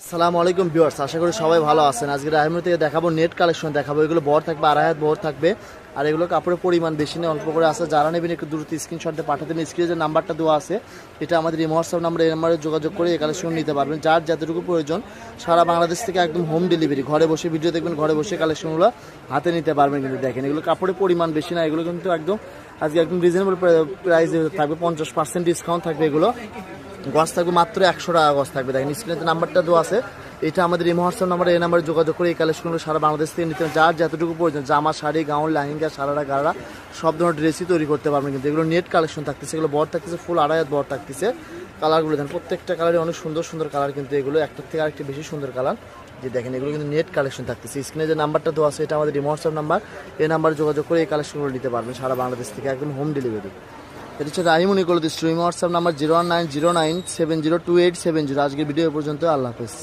আসসালামু আলাইকুম ভিউয়ার্স, আশা করি সবাই ভালো আছেন। আজকে রাহিমুর থেকে দেখাবো নেট কালেকশন দেখাবো। এগুলো বড় থাকবে, আড়াই হাত বড় থাকবে। আর এগুলো কাপড়ের পরিমাণ বেশি নেই, অল্প করে আছে। যারা নেবেন একটু দ্রুত স্ক্রিনশট দিয়ে পাঠাতে দেবেন। স্ক্রিনে যে নাম্বারটা দেওয়া আছে এটা আমাদের এই হোয়াটসঅ্যাপ নাম্বার, এই নাম্বারে যোগাযোগ করে এই কালেকশন নিতে পারবেন। যার যতটুকু প্রয়োজন সারা বাংলাদেশ থেকে একদম হোম ডেলিভারি, ঘরে বসে ভিডিও দেখবেন, ঘরে বসে কালেকশনগুলো হাতে নিতে পারবেন। কিন্তু দেখেন এগুলো কাপড়ের পরিমাণ বেশি না, এগুলো কিন্তু একদম আজকে একদম রিজনেবল প্রাইসে থাকবে। 50% ডিসকাউন্ট থাকবে। এগুলো গজ থাকবে মাত্র 100 টাকা গজ থাকবে। দেখেন স্ক্রিনে নাম্বারটা দেওয়া আছে, এটা আমাদের এই হোয়াটসঅ্যাপ নাম্বার, এই নাম্বারে যোগাযোগ করে এই কালেকশনগুলো সারা বাংলাদেশ থেকে নিতে যার যতটুকু প্রয়োজন, জামা, শাড়ি, গাউন, লেহেঙ্গা, সারারা, গাড়া সব ধরনের ড্রেসই তৈরি করতে পারবেন। কিন্তু এগুলো নেট কালেকশন থাকতেছে, এগুলো বড় থাকতেছে, ফুল আড়াই হাত বড় থাকতেছে। কালারগুলো দেখেন, প্রত্যেকটা কালারই অনেক সুন্দর সুন্দর কালার, কিন্তু এগুলো একটার থেকে আরেকটি বেশি সুন্দর কালার। যে দেখেন এগুলো কিন্তু নেট কালেকশন থাকতেছে। স্ক্রিনে যে নাম্বারটা দেওয়া আছে এটা আমাদের এই হোয়াটসঅ্যাপ নাম্বার, এই নাম্বারে যোগাযোগ করে এই কালেকশনগুলো নিতে পারবেন সারা বাংলাদেশ থেকে একদম হোম ডেলিভারি। এটা হচ্ছে রাহিমুনি করে দিচ্ছি। WhatsApp number 019097028770। আজকের ভিডিও পর্যন্ত, আল্লাহ হাফেজ।